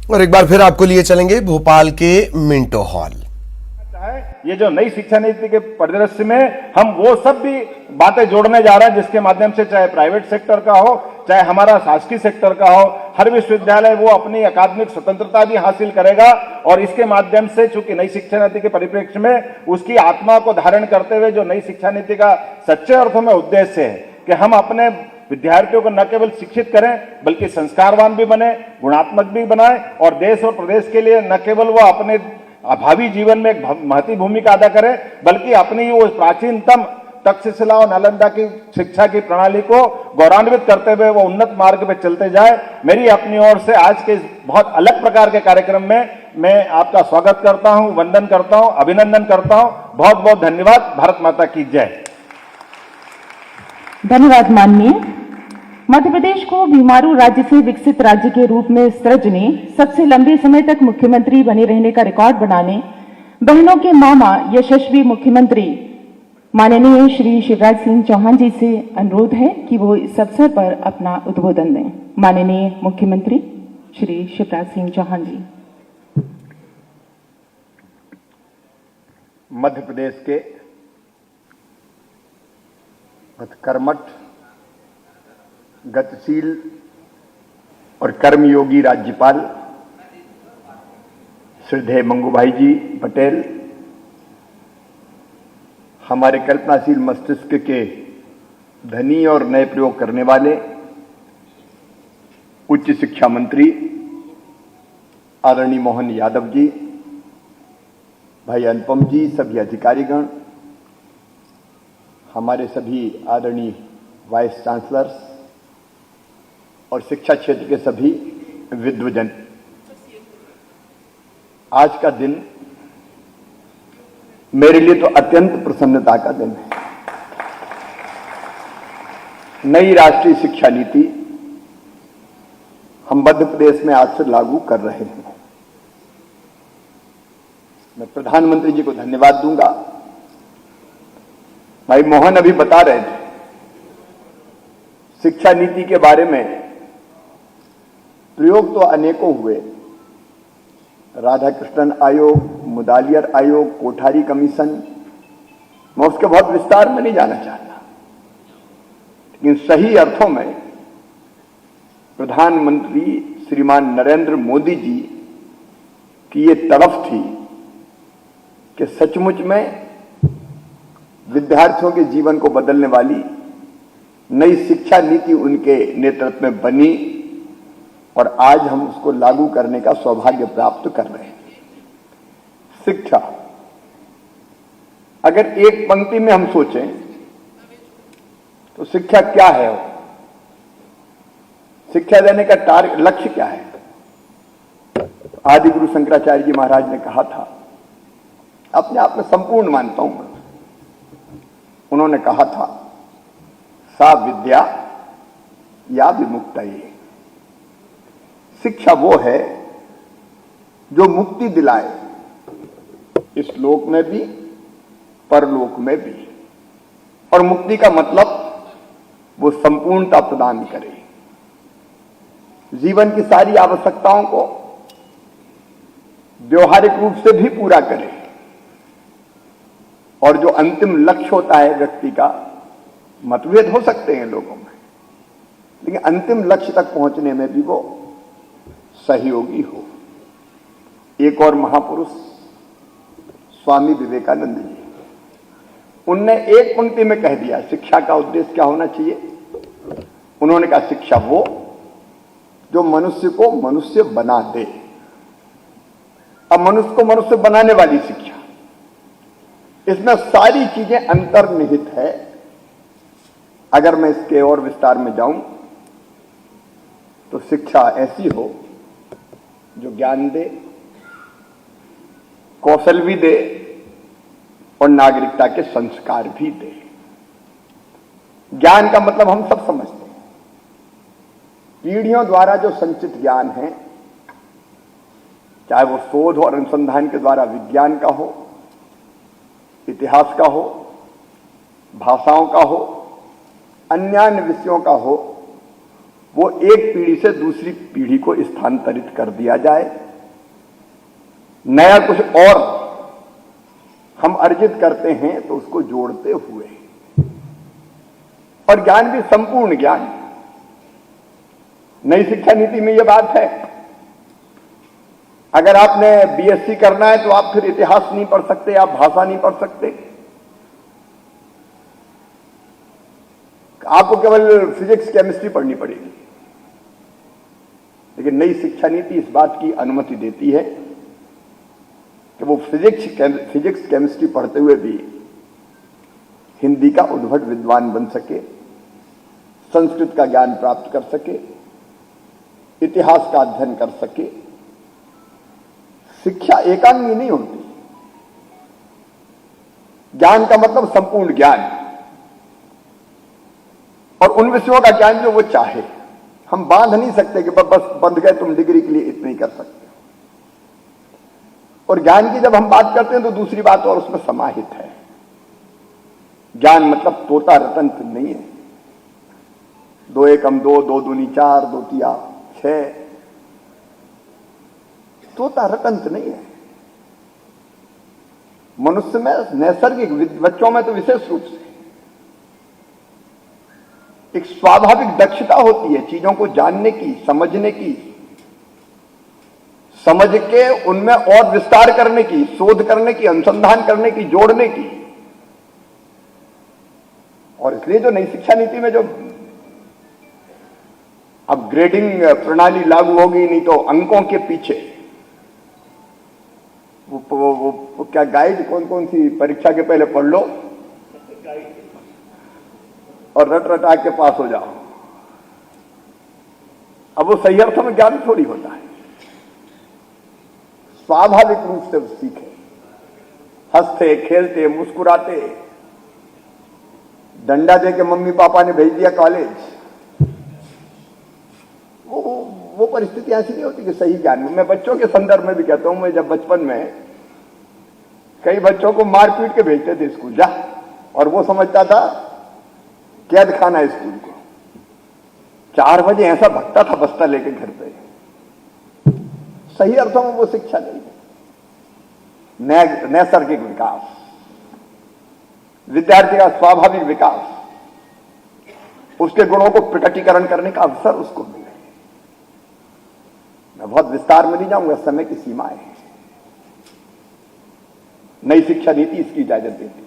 और एक बार फिर आपको लिए चलेंगे भोपाल के मिंटो हॉल। ये जो नई शिक्षा नीति के परिदृश्य में हम वो सब भी बातें जोड़ने जा रहे हैं जिसके माध्यम से चाहे प्राइवेट सेक्टर का हो चाहे हमारा शासकीय सेक्टर का हो, हर विश्वविद्यालय वो अपनी अकादमिक स्वतंत्रता भी हासिल करेगा और इसके माध्यम से चूंकि नई शिक्षा नीति के परिप्रेक्ष्य में उसकी आत्मा को धारण करते हुए जो नई शिक्षा नीति का सच्चे अर्थों में उद्देश्य है कि हम अपने विद्यार्थियों को न केवल शिक्षित करें बल्कि संस्कारवान भी बने, गुणात्मक भी बनाए और देश और प्रदेश के लिए न केवल वो अपने भावी जीवन में एक महती भूमिका अदा करें बल्कि अपनी वो प्राचीनतम तक्षशिला और नालंदा की शिक्षा की प्रणाली को गौरवान्वित करते हुए वो उन्नत मार्ग पे चलते जाए। मेरी अपनी ओर से आज के इस बहुत अलग प्रकार के कार्यक्रम में मैं आपका स्वागत करता हूं, वंदन करता हूं, अभिनंदन करता हूं। बहुत बहुत धन्यवाद। भारत माता की जय। धन्यवाद माननीय। मध्य प्रदेश को बीमारू राज्य से विकसित राज्य के रूप में सृजने, सबसे लंबे समय तक मुख्यमंत्री बने रहने का रिकॉर्ड बनाने बहनों के मामा यशस्वी मुख्यमंत्री माननीय श्री शिवराज सिंह चौहान जी से अनुरोध है कि वो इस अवसर पर अपना उद्बोधन दें। माननीय मुख्यमंत्री श्री शिवराज सिंह चौहान जी। मध्य प्रदेश के कर्मठ, गतिशील और कर्मयोगी राज्यपाल श्रद्धेय मंगूभाई जी पटेल, हमारे कल्पनाशील मस्तिष्क के धनी और नए प्रयोग करने वाले उच्च शिक्षा मंत्री आदरणीय मोहन यादव जी, भाई अनुपम जी, सभी अधिकारीगण, हमारे सभी आदरणीय वाइस चांसलर्स और शिक्षा क्षेत्र के सभी विद्वजन, आज का दिन मेरे लिए तो अत्यंत प्रसन्नता का दिन है। नई राष्ट्रीय शिक्षा नीति हम मध्य प्रदेश में आज से लागू कर रहे हैं। मैं प्रधानमंत्री जी को धन्यवाद दूंगा। भाई मोहन अभी बता रहे थे शिक्षा नीति के बारे में, प्रयोग तो अनेकों हुए, राधाकृष्णन आयोग, मुदालियर आयोग, कोठारी कमीशन, मैं उसके बहुत विस्तार में नहीं जाना चाहता, लेकिन सही अर्थों में प्रधानमंत्री श्रीमान नरेंद्र मोदी जी की ये तरफ थी कि सचमुच में विद्यार्थियों के जीवन को बदलने वाली नई शिक्षा नीति उनके नेतृत्व में बनी और आज हम उसको लागू करने का सौभाग्य प्राप्त कर रहे हैं। शिक्षा, अगर एक पंक्ति में हम सोचें तो शिक्षा क्या है, शिक्षा देने का लक्ष्य क्या है? आदि गुरु शंकराचार्य जी महाराज ने कहा था, अपने आप में संपूर्ण मानता हूं मैं, उन्होंने कहा था, सा विद्या या विमुक्तये। शिक्षा वो है जो मुक्ति दिलाए, इस लोक में भी परलोक में भी, और मुक्ति का मतलब वो संपूर्णता प्रदान करे, जीवन की सारी आवश्यकताओं को व्यवहारिक रूप से भी पूरा करे, और जो अंतिम लक्ष्य होता है व्यक्ति का, मतभेद हो सकते हैं लोगों में, लेकिन अंतिम लक्ष्य तक पहुंचने में भी वो सहयोगी हो। एक और महापुरुष स्वामी विवेकानंद जी, उनने एक पंक्ति में कह दिया शिक्षा का उद्देश्य क्या होना चाहिए। उन्होंने कहा, शिक्षा वो जो मनुष्य को मनुष्य बना दे। अब मनुष्य को मनुष्य बनाने वाली शिक्षा, इसमें सारी चीजें अंतर्निहित है। अगर मैं इसके और विस्तार में जाऊं तो शिक्षा ऐसी हो जो ज्ञान दे, कौशल भी दे और नागरिकता के संस्कार भी दे। ज्ञान का मतलब हम सब समझते हैं, पीढ़ियों द्वारा जो संचित ज्ञान है, चाहे वो शोध और अनुसंधान के द्वारा विज्ञान का हो, इतिहास का हो, भाषाओं का हो, अन्य विषयों का हो, वो एक पीढ़ी से दूसरी पीढ़ी को स्थानांतरित कर दिया जाए, नया कुछ और हम अर्जित करते हैं तो उसको जोड़ते हुए, और ज्ञान भी संपूर्ण ज्ञान। नई शिक्षा नीति में यह बात है, अगर आपने बीएससी करना है तो आप फिर इतिहास नहीं पढ़ सकते, आप भाषा नहीं पढ़ सकते, आपको केवल फिजिक्स केमिस्ट्री पढ़नी पड़ेगी। लेकिन नई शिक्षा नीति इस बात की अनुमति देती है कि वो फिजिक्स केमिस्ट्री पढ़ते हुए भी हिंदी का उद्भट विद्वान बन सके, संस्कृत का ज्ञान प्राप्त कर सके, इतिहास का अध्ययन कर सके। शिक्षा एकांगी नहीं होती, ज्ञान का मतलब संपूर्ण ज्ञान, और उन विषयों का ज्ञान जो वो चाहे। हम बांध नहीं सकते कि बस बंध गए तुम डिग्री के लिए इतना ही कर सकते। और ज्ञान की जब हम बात करते हैं तो दूसरी बात और उसमें समाहित है। ज्ञान मतलब तोता रतंत्र नहीं है, 2 एकम 2, 2 दूनी 4, 2 तिया 6, तोता रतंत्र नहीं है। मनुष्य में नैसर्गिक, बच्चों में तो विशेष रूप से एक स्वाभाविक दक्षता होती है चीजों को जानने की, समझने की, समझ के उनमें और विस्तार करने की, शोध करने की, अनुसंधान करने की, जोड़ने की। और इसलिए जो नई शिक्षा नीति में जो अब ग्रेडिंग प्रणाली लागू होगी, नहीं तो अंकों के पीछे वो क्या गाइड, कौन कौन सी परीक्षा के पहले पढ़ लो और रट रटा के पास हो जाओ। अब वो सही अर्थों में ज्ञान थोड़ी होता है, स्वाभाविक रूप से वो सीखे, हंसते खेलते मुस्कुराते। डंडा दे के मम्मी पापा ने भेज दिया कॉलेज, वो परिस्थिति ऐसी नहीं होती कि सही ज्ञान। मैं बच्चों के संदर्भ में भी कहता हूं, मैं जब बचपन में कई बच्चों को मार पीट के भेजते थे स्कूल जा, और वो समझता था कैद खाना स्कूल को। 4 बजे ऐसा भगता था बस्ता लेके घर पे। सही अर्थों में वो शिक्षा नहीं है। नैसर्गिक विकास, विद्यार्थी का स्वाभाविक विकास, उसके गुणों को प्रकटीकरण करने का अवसर उसको मिले। मैं बहुत विस्तार में नहीं जाऊंगा, समय की सीमाएं हैं। नई शिक्षा नीति इसकी इजाजत देती है।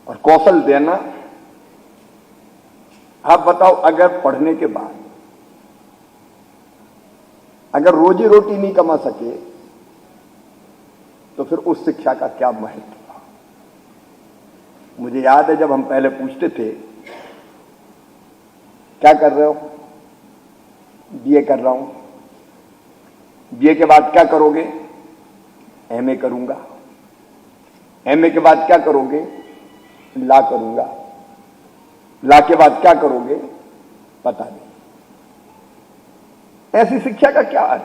और कौशल देना, आप बताओ, अगर पढ़ने के बाद अगर रोजी रोटी नहीं कमा सके तो फिर उस शिक्षा का क्या महत्व। मुझे याद है जब हम पहले पूछते थे क्या कर रहे हो, बीए कर रहा हूं। बीए के बाद क्या करोगे? एमए करूंगा। एमए के बाद क्या करोगे? ला करूंगा। ला के बाद क्या करोगे? पता नहीं। ऐसी शिक्षा का क्या अर्थ?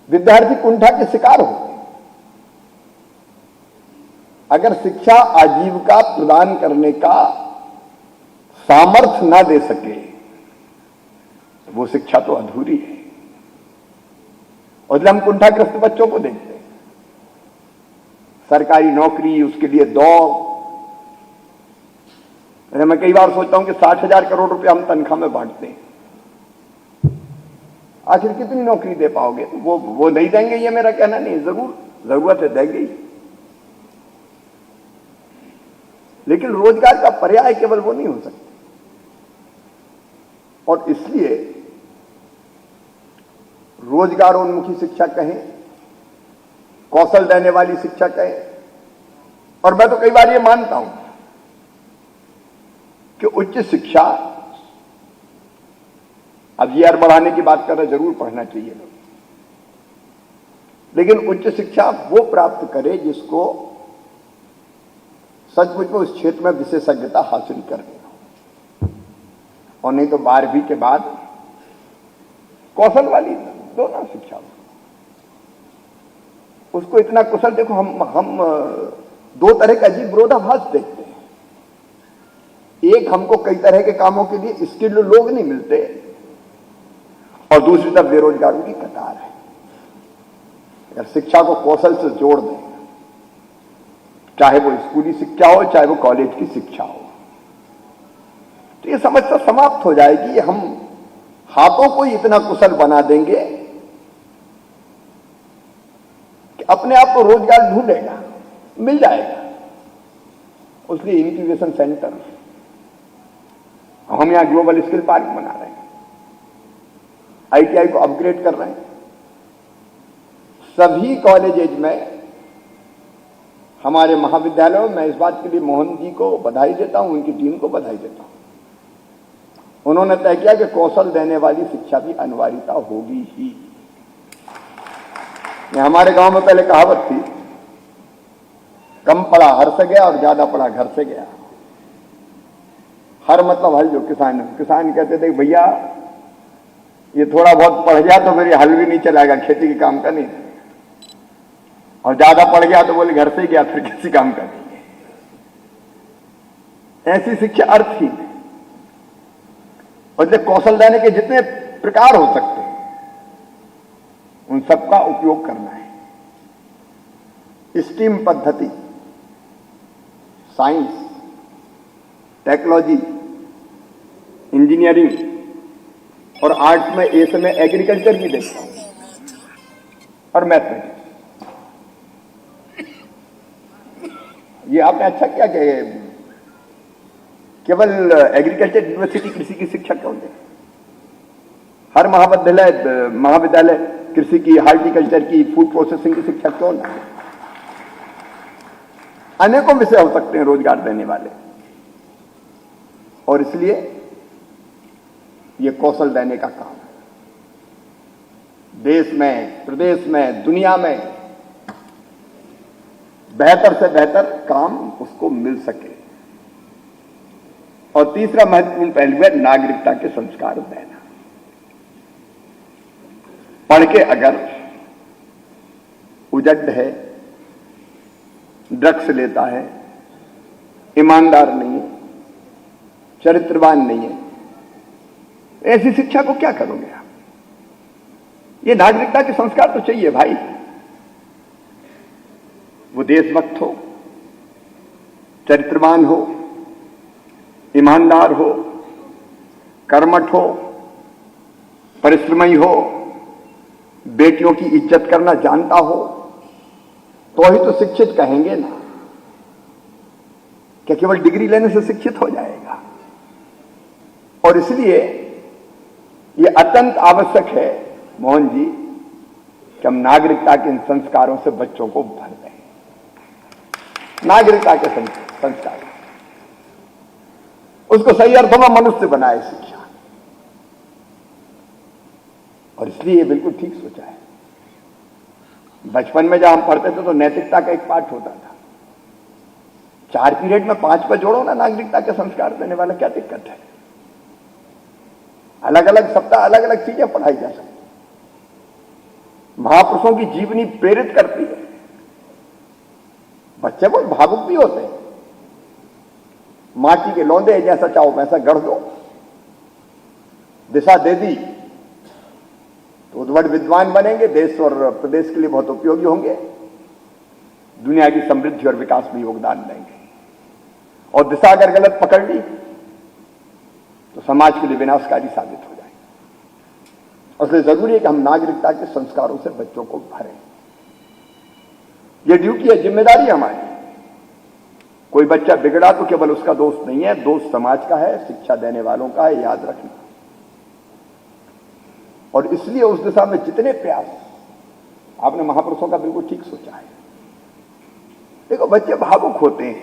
विद्यार्थी कुंठा के शिकार होते हैं। अगर शिक्षा आजीविका प्रदान करने का सामर्थ्य ना दे सके तो वो शिक्षा तो अधूरी है। और इसलिए हम कुंठाग्रस्त बच्चों को देखते हैं, सरकारी नौकरी, उसके लिए दौड़। मैं कई बार सोचता हूं कि 60,000 करोड़ रुपया हम तनख्वाह में बांटते हैं, आखिर कितनी नौकरी दे पाओगे? वो नहीं देंगे, ये मेरा कहना नहीं, जरूर जरूरत है, देंगे ही। लेकिन रोजगार का पर्याय केवल वो नहीं हो सकता। और इसलिए रोजगारोन्मुखी शिक्षा कहें, कौशल देने वाली शिक्षा कहें। और मैं तो कई बार ये मानता हूं कि उच्च शिक्षा, अब ईयर बढ़ाने की बात कर रहे, जरूर पढ़ना चाहिए, लेकिन उच्च शिक्षा वो प्राप्त करे जिसको सचमुच में उस क्षेत्र में विशेषज्ञता हासिल करनी हो। और नहीं तो 12वीं के बाद कौशल वाली दो ना शिक्षा, उसको इतना कुशल। देखो, हम दो तरह का अजीब विरोधाभास देखते हैं। एक हमको कई तरह के कामों के लिए स्किल्ड लोग नहीं मिलते, और दूसरी तरफ बेरोजगारों की कतार है। अगर शिक्षा को कौशल से जोड़ दें, चाहे वो स्कूली शिक्षा हो, चाहे वो कॉलेज की शिक्षा हो, तो ये समस्या समाप्त हो जाएगी। हम हाथों को इतना कुशल बना देंगे कि अपने आप को रोजगार ढूंढेगा, मिल जाएगा। उसलिए इंक्यूबेशन सेंटर, हम यहां ग्लोबल स्किल पार्क बना रहे हैं, आईटीआई को अपग्रेड कर रहे हैं। सभी कॉलेजेज में, हमारे महाविद्यालयों में, मैं इस बात के लिए मोहन जी को बधाई देता हूं, उनकी टीम को बधाई देता हूं। उन्होंने तय किया कि कौशल देने वाली शिक्षा भी अनिवार्यता होगी ही। हमारे गांव में पहले कहावत थी, कम पढ़ा हर से गया और ज्यादा पढ़ा घर से गया। हर मतलब हल, जो किसान कहते थे भैया ये थोड़ा बहुत पढ़ गया तो मेरी हल भी नहीं चलाएगा, खेती के काम का नहीं, और ज्यादा पढ़ गया तो बोले घर से ही गया, फिर किसी काम का नहीं। ऐसी शिक्षा अर्थहीन है। और कौशल देने के जितने प्रकार हो सकते हैं उन सबका उपयोग करना है। स्टीम पद्धति, साइंस, टेक्नोलॉजी, इंजीनियरिंग और आर्ट्स में ए समय एग्रीकल्चर भी देखता हूं, और मैथमेटिक्स। ये आपने अच्छा किया कि केवल एग्रीकल्चर यूनिवर्सिटी कृषि की शिक्षा क्यों दे? हर महाविद्यालय कृषि की, हार्टिकल्चर की, फूड प्रोसेसिंग की शिक्षा क्यों ना? अनेकों विषय हो सकते हैं रोजगार देने वाले, और इसलिए यह कौशल देने का काम है। देश में, प्रदेश में, दुनिया में बेहतर से बेहतर काम उसको मिल सके। और तीसरा महत्वपूर्ण पहलू है नागरिकता के संस्कार देना। पढ़ के अगर उजड़ है, ड्रग्स लेता है, ईमानदार नहीं है, चरित्रवान नहीं है, ऐसी शिक्षा को क्या करोगे आप? ये नागरिकता के संस्कार तो चाहिए भाई। वो देशभक्त हो, चरित्रवान हो, ईमानदार हो, कर्मठ हो, परिश्रमी हो, बेटियों की इज्जत करना जानता हो, तो ही तो शिक्षित कहेंगे ना। क्या केवल डिग्री लेने से शिक्षित हो जाएगा? और इसलिए यह अत्यंत आवश्यक है मोहन जी कि हम नागरिकता के इन संस्कारों से बच्चों को भर दें। नागरिकता के संस्कार, उसको सही अर्थों में मनुष्य बनाए शिक्षा। और इसलिए ये बिल्कुल ठीक सोचा है। बचपन में जब हम पढ़ते थे तो नैतिकता का एक पाठ होता था। 4 पीरियड में 5 पर जोड़ो ना नागरिकता के संस्कार देने वाला, क्या दिक्कत है? अलग अलग सप्ताह अलग अलग चीजें पढ़ाई जा सकती। महापुरुषों की जीवनी प्रेरित करती है। बच्चे बहुत भावुक भी होते हैं। माटी के लौंदे जैसा चाहो वैसा गढ़ दो, दिशा दे दी तो उद्भट विद्वान बनेंगे, देश और प्रदेश के लिए बहुत उपयोगी होंगे, दुनिया की समृद्धि और विकास में योगदान देंगे। और दिशा अगर गलत पकड़ ली तो समाज के लिए विनाशकारी साबित हो जाएगी। इसलिए जरूरी है कि हम नागरिकता के संस्कारों से बच्चों को भरें। यह ड्यूटी है, जिम्मेदारी है हमारी। कोई बच्चा बिगड़ा तो केवल उसका दोष नहीं है, दोष समाज का है, शिक्षा देने वालों का है, याद रखना। और इसलिए उस दिशा में जितने प्रयास, आपने महापुरुषों का बिल्कुल ठीक सोचा है। देखो बच्चे भावुक होते हैं।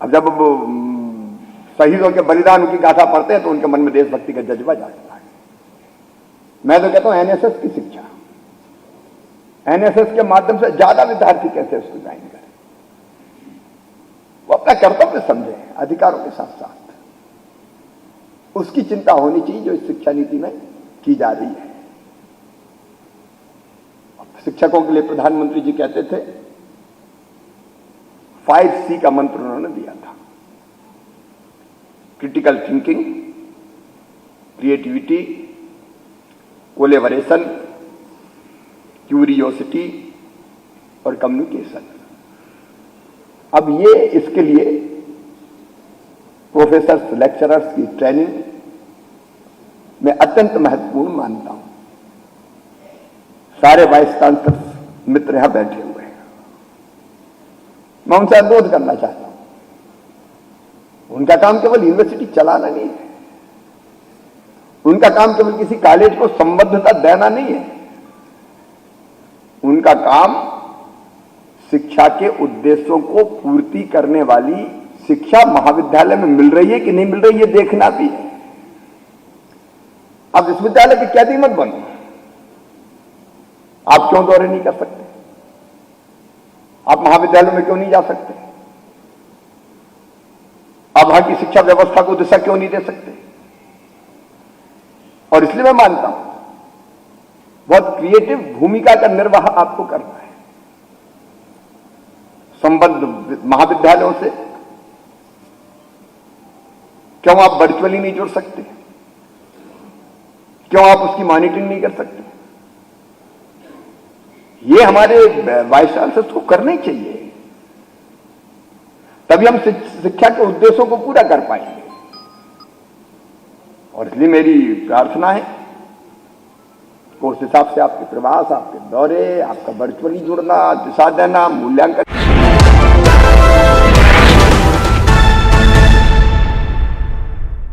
अब जब शहीदों के बलिदान की गाथा पढ़ते हैं तो उनके मन में देशभक्ति का जज्बा जागता है। मैं तो कहता हूं एनएसएस की शिक्षा, एनएसएस के माध्यम से ज्यादा विद्यार्थी कैसे उसको ज्वाइन करें, वो अपना कर्तव्य समझे अधिकारों के साथ साथ। उसकी चिंता होनी चाहिए जो इस शिक्षा नीति में की जा रही है। शिक्षकों के लिए प्रधानमंत्री जी कहते थे, 5C का मंत्र उन्होंने दिया था। Critical thinking, creativity, collaboration, curiosity और कम्युनिकेशन। अब ये इसके लिए प्रोफेसर्स, लेक्चरर्स की ट्रेनिंग मैं अत्यंत महत्वपूर्ण मानता हूं। सारे वाइस चांसलर्स मित्र यहां बैठे हुए हैं, मैं उनसे अनुरोध करना चाहता हूं, उनका काम केवल यूनिवर्सिटी चलाना नहीं है, उनका काम केवल किसी कॉलेज को संबद्धता देना नहीं है, उनका काम शिक्षा के उद्देश्यों को पूर्ति करने वाली शिक्षा महाविद्यालय में मिल रही है कि नहीं मिल रही है देखना भी है। आप विश्वविद्यालय के कैदी मत बनो, आप क्यों दौरे नहीं कर सकते, आप महाविद्यालय में क्यों नहीं जा सकते, आप वहां की शिक्षा व्यवस्था को दिशा क्यों नहीं दे सकते। और इसलिए मैं मानता हूं बहुत क्रिएटिव भूमिका का निर्वाह आपको करना है संबद्ध महाविद्यालयों से। क्यों आप वर्चुअली नहीं जुड़ सकते, क्यों आप उसकी मॉनिटरिंग नहीं कर सकते। ये हमारे वाइस चांसलर्स को करना ही चाहिए, तभी हम शिक्षा के उद्देश्यों को पूरा कर पाएंगे। और इसलिए मेरी प्रार्थना है कि उस हिसाब से आपके प्रवास, आपके दौरे, आपका वर्चुअली जुड़ना, दिशा देना, मूल्यांकन